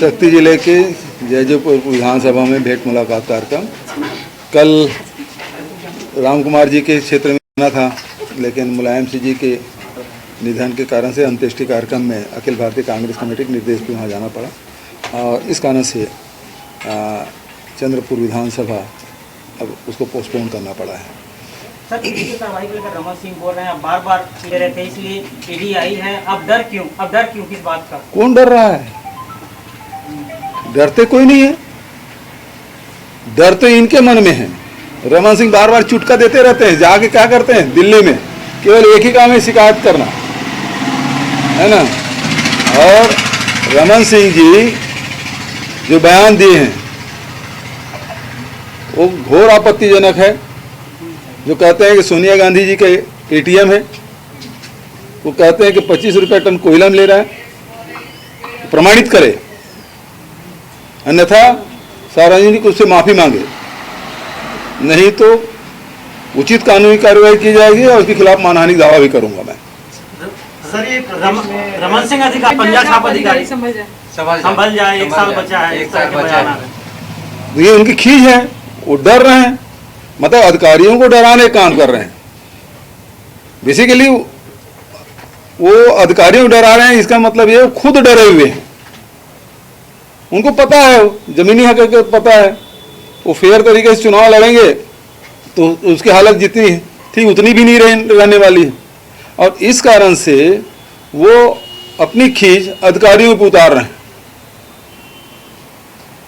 शक्ति जिले के जयजयपुर विधानसभा में भेंट मुलाकात कार्यक्रम कल राम कुमार जी के क्षेत्र में होना था, लेकिन मुलायम सिंह जी के निधन के कारण से अंत्येष्टि कार्यक्रम में अखिल भारतीय कांग्रेस कमेटी के निर्देश पर वहाँ जाना पड़ा और इस कारण से चंद्रपुर विधानसभा अब उसको पोस्टपोन करना पड़ा है। सर, ईडी की कार्रवाई को लेकर रमन सिंह बोल रहे हैं, बार-बार ले रहे थे, इसलिए ईडी आई है। अब डर क्यों? किस बात का? कौन डर रहा है? डरते कोई नहीं है, डर तो इनके मन में है। रमन सिंह बार बार चुटका देते रहते हैं, जाके क्या करते हैं दिल्ली में, केवल एक ही काम है, शिकायत करना है ना। और रमन सिंह जी जो बयान दिए हैं वो घोर आपत्तिजनक है। जो कहते हैं कि सोनिया गांधी जी का एटीएम है, वो कहते हैं कि 25 रुपये टन कोयला ले रहा है, प्रमाणित करे, अन्यथा सार्वजनिक उससे माफी मांगे, नहीं तो उचित कानूनी कार्रवाई की जाएगी और उसके खिलाफ मानहानि दावा भी करूंगा मैं। सर, ये रमन सिंह अधिकारी, पंजाब छाप अधिकारी संभल जाए, 1 साल बचा है, ये उनकी खींच है, वो डर रहे हैं, मतलब अधिकारियों को डराने का काम कर रहे हैं। बेसिकली वो अधिकारियों को डरा रहे हैं, इसका मतलब ये खुद डरे हुए हैं। उनको पता है, जमीनी हकीकत पता है, वो फेयर तरीके से चुनाव लड़ेंगे तो उसकी हालत जितनी थी उतनी भी नहीं रहने वाली है। और इस कारण से वो अपनी खींच अधिकारियों पर उतार रहे हैं।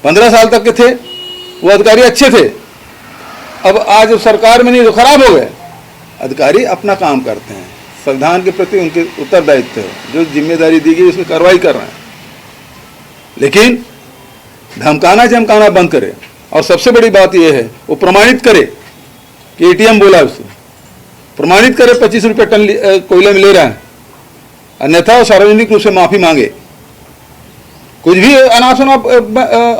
15 साल तक के थे वो अधिकारी, अच्छे थे, अब आज सरकार में नहीं तो खराब हो गए। अधिकारी अपना काम करते हैं, संविधान के प्रति उनके उत्तरदायित्व है, जो जिम्मेदारी दी गई उसमें कार्रवाई कर रहे हैं, लेकिन धमकाना चमकाना बंद करे। और सबसे बड़ी बात यह है वो प्रमाणित करे कि एटीएम बोला, उसको प्रमाणित करे 25 रुपये टन कोयले में ले रहा है, अन्यथा वो सार्वजनिक रूप से माफी मांगे। कुछ भी अनाप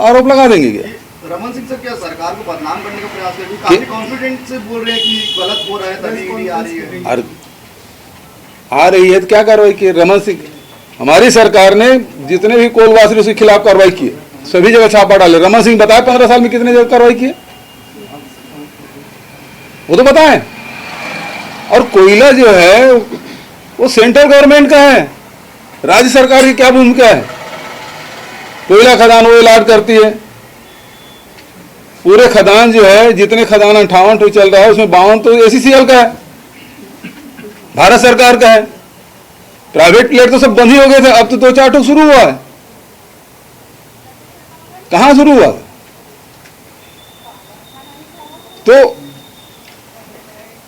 आरोप लगा देंगे क्या? रमन सिंह सर क्या सरकार को बदनाम करने का प्रयास कर रहे हैं? काफी कॉन्फिडेंट से बोल रहे हैं कि गलत हो रहा है, तभी ईडी आ रही है। आ रही है तो क्या कार्रवाई की? रमन सिंह, हमारी सरकार ने जितने भी कोलवासी उसके खिलाफ कार्रवाई की, सभी जगह छापा डाले। रमन सिंह बताए 15 साल में कितने जगह कार्रवाई की, वो तो बताएं। और कोयला जो है वो सेंट्रल गवर्नमेंट का है, राज्य सरकार की क्या भूमिका है? कोयला खदान वो अलॉट करती है। पूरे खदान जो है, जितने खदान 58 तो चल रहा है, उसमें 52 तो एसीसीएल का है, भारत सरकार का है। प्राइवेट प्लेयर तो सब बंद ही हो गए थे, अब तो 2-4 ठो शुरू हुआ है। कहां शुरू हुआ? तो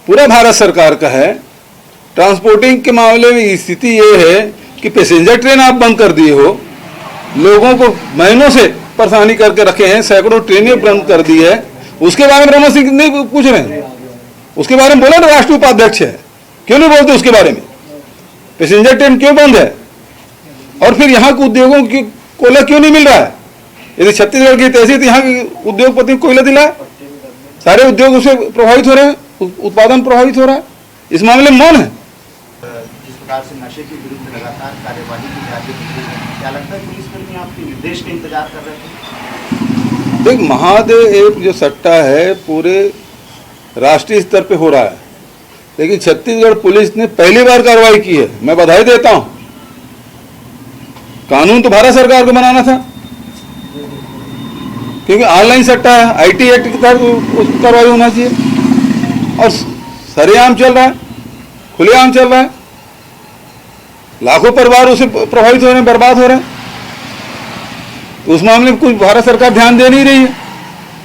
पूरा भारत सरकार का है। ट्रांसपोर्टिंग के मामले में स्थिति ये है कि पैसेंजर ट्रेन आप बंद कर दिए हो, लोगों को महीनों से परेशानी करके रखे हैं, सैकड़ों ट्रेनें बंद कर दी है। उसके बारे में रमन सिंह नहीं पूछ रहे हैं, उसके बारे में बोला ना राष्ट्रीय उपाध्यक्ष है, क्यों नहीं बोलते उसके बारे में? पैसेंजर ट्रेन क्यों बंद है? और फिर यहाँ के उद्योगों की कोयला क्यों नहीं मिल रहा है? यदि छत्तीसगढ़ की तहसील यहाँ के उद्योगपति को कोयला दिलाए, सारे उद्योग उससे प्रभावित हो रहे हैं, उत्पादन प्रभावित हो रहा है। इस मामले में मौन है। जिस प्रकार से नशे के विरुद्ध लगातार कार्यवाही की जा रही है, क्या लगता है पुलिस आपके निर्देश का इंतजार कर रहे थे? देख, महादेव जो सट्टा है पूरे राष्ट्रीय स्तर पे हो रहा है, लेकिन छत्तीसगढ़ पुलिस ने पहली बार कार्रवाई की है, मैं बधाई देता हूं। कानून तो भारत सरकार को बनाना था, क्योंकि ऑनलाइन सट्टा है, आईटी एक्ट के तहत कार्रवाई होना चाहिए। और सरेआम चल रहा है, खुलेआम चल रहा है, लाखों परिवार उसे प्रभावित हो रहे हैं, बर्बाद हो रहे हैं। तो उस मामले में कुछ भारत सरकार ध्यान दे नहीं रही है।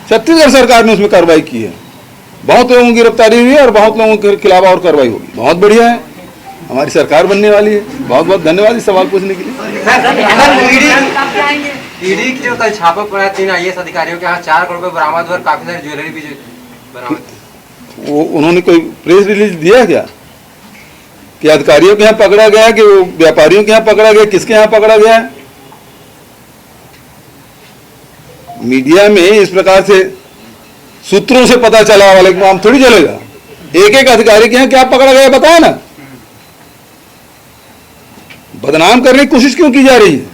छत्तीसगढ़ सरकार ने उसमें कार्रवाई की है, बहुत लोगों की गिरफ्तारी हुई है और बहुत लोगों के खिलाफ और कार्रवाई होगी। बहुत बढ़िया है, हमारी सरकार बनने वाली है। बहुत बहुत धन्यवाद इस सवाल पूछने के लिए। ईडी की जो कल छापा पड़ा 3 IAS अधिकारियों के यहाँ 4 करोड़ रुपए बरामद और काफी सारी ज्वेलरी भी बरामद। वो उन्होंने कोई प्रेस रिलीज दिया क्या कि अधिकारियों के यहाँ पकड़ा गया, कि वो व्यापारियों के यहाँ पकड़ा गया, किसके यहाँ पकड़ा गया है? मीडिया में इस प्रकार से सूत्रों से पता चला वाले काम थोड़ी चलेगा। एक एक अधिकारी के यहाँ क्या पकड़ा गया बताया ना। बदनाम करने की कोशिश क्यों की जा रही है?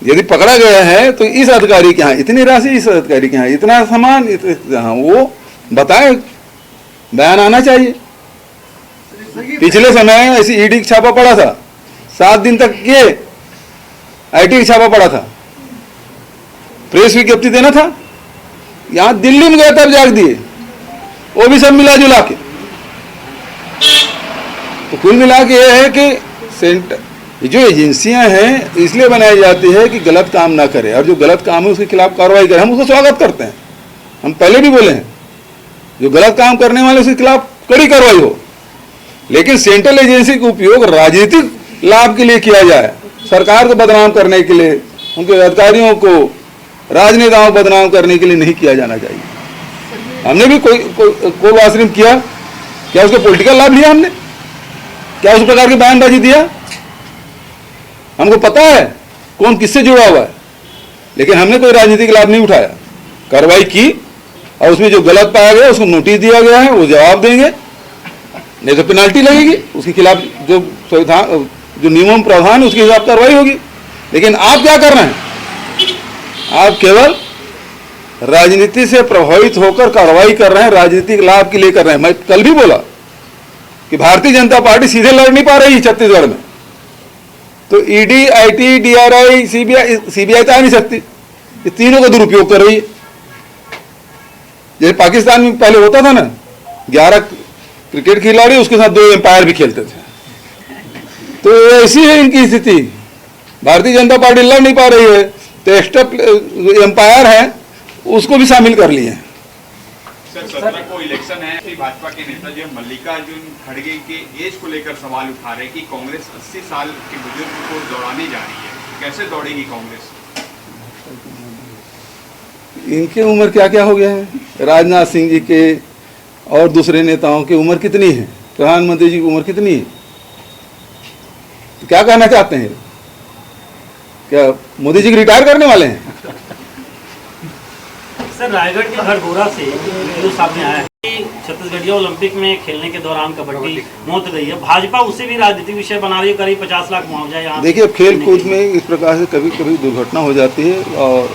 यदि पकड़ा गया है तो इस अधिकारी के यहाँ इतनी राशि, इस अधिकारी के यहाँ इतना सामान, हाँ वो बताए, बयान आना चाहिए। पिछले समय ऐसी ईडी का छापा पड़ा था, 7 दिन तक ये आईटी का छापा पड़ा था, प्रेस विज्ञप्ति देना था, यहां दिल्ली में गए तब जाग दिए, वो भी सब मिला जुला के। तो कुल मिला के ये है कि सेंटर जो एजेंसियां हैं इसलिए बनाई जाती है कि गलत काम ना करे, और जो गलत काम है उसके खिलाफ कार्रवाई करे। हम उसको स्वागत करते हैं, हम पहले भी बोले हैं, जो गलत काम करने वाले उसके खिलाफ कड़ी कार्रवाई हो। लेकिन सेंट्रल एजेंसी का उपयोग राजनीतिक लाभ के लिए किया जाए, सरकार को बदनाम करने के लिए, उनके अधिकारियों को, राजनेताओं को बदनाम करने के लिए नहीं किया जाना चाहिए। हमने भी कोई आश्रम किया, क्या उसको पॉलिटिकल लाभ लिया हमने? क्या उस प्रकार की बयानबाजी दिया? हमको पता है कौन किससे जुड़ा हुआ है, लेकिन हमने कोई राजनीतिक लाभ नहीं उठाया। कार्रवाई की और उसमें जो गलत पाया गया उसको नोटिस दिया गया है, वो जवाब देंगे, नहीं तो पेनाल्टी लगेगी, उसके खिलाफ जो संविधान, जो नियमों प्रावधान है उसके हिसाब कार्रवाई होगी। लेकिन आप क्या कर रहे हैं? आप केवल राजनीति से प्रभावित होकर कार्रवाई कर रहे हैं, राजनीतिक लाभ के लिए कर रहे हैं। मैं कल भी बोला कि भारतीय जनता पार्टी सीधे लड़ नहीं पा रही है छत्तीसगढ़ में, तो ईडी, आईटी, डीआरआई, सीबीआई तो आ नहीं सकती, ये तीनों का दुरुपयोग कर रही है। जैसे पाकिस्तान में पहले होता था ना, 11 क्रिकेट खिलाड़ी, उसके साथ 2 एम्पायर भी खेलते थे, तो ऐसी है इनकी स्थिति। भारतीय जनता पार्टी लड़ नहीं पा रही है, तो एक्स्ट्रा एम्पायर है उसको भी शामिल कर लिए हैं। सर 17 को इलेक्शन है, भाजपा के नेता जो मल्लिकार्जुन खड़गे के एज को लेकर सवाल उठा रहे हैं कि कांग्रेस 80 साल के बुजुर्ग को दौड़ाने जा रही है, कैसे दौड़ेगी कांग्रेस? इनकी उम्र क्या क्या हो गया है? राजनाथ सिंह जी के और दूसरे नेताओं की उम्र कितनी है? प्रधानमंत्री जी की उम्र कितनी है? तो क्या कहना चाहते हैं? क्या मोदी जी रिटायर करने वाले हैं? सर रायगढ़ के हरगोरा से जो सामने आया है कि छत्तीसगढ़िया ओलंपिक में खेलने के दौरान कबड्डी मौत गई है, भाजपा उसे भी राजनीतिक विषय बना रही है, करीब 50 लाख मुआवजा यहाँ। देखिए, खेल कूद में इस प्रकार से कभी कभी दुर्घटना हो जाती है और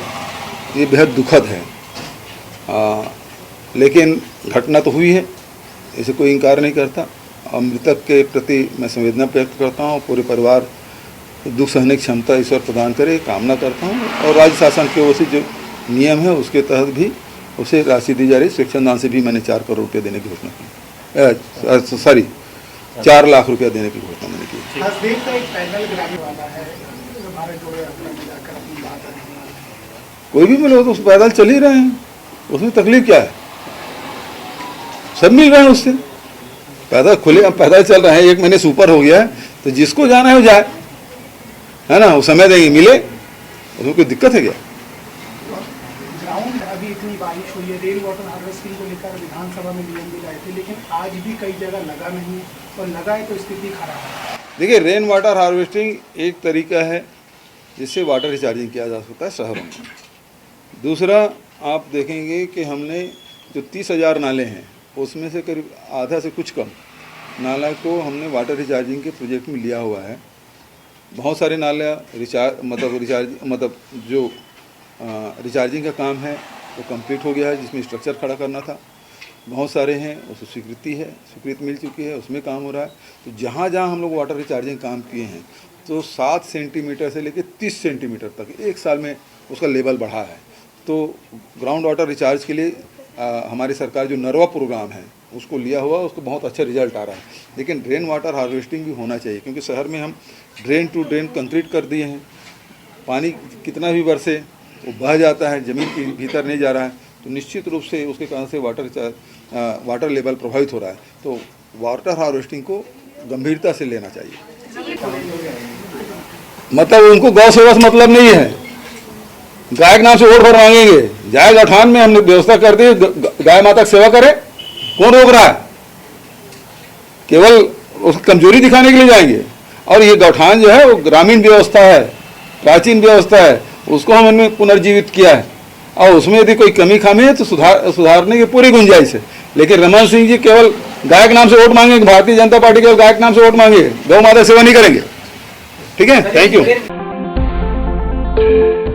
ये बेहद दुखद है, लेकिन घटना तो हुई है, इसे कोई इनकार नहीं करता। और मृतक के प्रति मैं संवेदना व्यक्त करता हूँ, पूरे परिवार दुख सहने की क्षमता ईश्वर प्रदान करे, कामना करता हूँ। और राज्य शासन की ओर से जो नियम है उसके तहत भी उसे राशि दी जा रही। शिक्षण दान से भी मैंने 4 करोड़ रुपये देने की घोषणा की, 4 लाख रुपया देने की घोषणा मैंने की। हसदेव का एक पैदल गिराने वाला है, भारत जोड़ो यात्रा में जाकर अपनी बात रखने वाला है। कोई भी मिलो तो उस पैदल चल ही रहे हैं, उसमें तकलीफ क्या है? सब मिल रहे हैं उससे, पैदल खुले पैदल चल रहे हैं। 1 महीने से ऊपर हो गया है, तो जिसको जाना है वो जाए, है ना, वो समय देंगे, मिले, उसमें कोई दिक्कत है क्या? ग्राउंड अभी इतनी बारिश हुई है, रेन वाटर हार्वेस्टिंग को लेकर विधानसभा में नियम भी लाए थे, लेकिन आज भी कई जगह लगा नहीं है, और लगा है तो स्थिति खराब है। देखिए, रेन वाटर हार्वेस्टिंग एक तरीका है जिससे वाटर रिचार्जिंग किया जा सकता है शहरों में। दूसरा, आप देखेंगे कि हमने जो 30,000 नाले हैं उसमें से करीब आधा से कुछ कम नाला को हमने वाटर रिचार्जिंग के प्रोजेक्ट में लिया हुआ है। बहुत सारे नाला जो रिचार्जिंग का काम है वो कंप्लीट हो गया है, जिसमें स्ट्रक्चर खड़ा करना था। बहुत सारे हैं उसको स्वीकृति मिल चुकी है, उसमें काम हो रहा है। तो जहाँ जहाँ हम लोग वाटर रिचार्जिंग काम किए हैं तो 7 सेंटीमीटर से लेकर 30 सेंटीमीटर तक 1 साल में उसका लेवल बढ़ा है। तो ग्राउंड वाटर रिचार्ज के लिए हमारी सरकार जो नरवा प्रोग्राम है उसको लिया हुआ, उसको बहुत अच्छा रिजल्ट आ रहा है। लेकिन ड्रेन वाटर हार्वेस्टिंग भी होना चाहिए, क्योंकि शहर में हम ड्रेन टू ड्रेन कंक्रीट कर दिए हैं। पानी कितना भी बरसे वो बह जाता है, ज़मीन के भीतर नहीं जा रहा है, तो निश्चित रूप से उसके कारण से वाटर लेवल प्रभावित हो रहा है। तो वाटर हार्वेस्टिंग को गंभीरता से लेना चाहिए। मतलब उनको गौ सेवा से मतलब नहीं है, गाय के नाम से वोट भर मांगेंगे, जाए गठान में हमने व्यवस्था कर दी, गाय माता की सेवा करे, कौन रोक रहा है? केवल उसकी कमजोरी दिखाने के लिए जाएंगे। और ये गौठान जो है वो ग्रामीण व्यवस्था है, प्राचीन व्यवस्था है, उसको हमने पुनर्जीवित किया है, और उसमें यदि कोई कमी खामी है तो सुधारने की पूरी गुंजाइश है। लेकिन रमन सिंह जी केवल गाय के नाम से वोट मांगेंगे, भारतीय जनता पार्टी केवल गाय के नाम से वोट मांगे, गौ माता सेवा नहीं करेंगे। ठीक है, थैंक यू। है।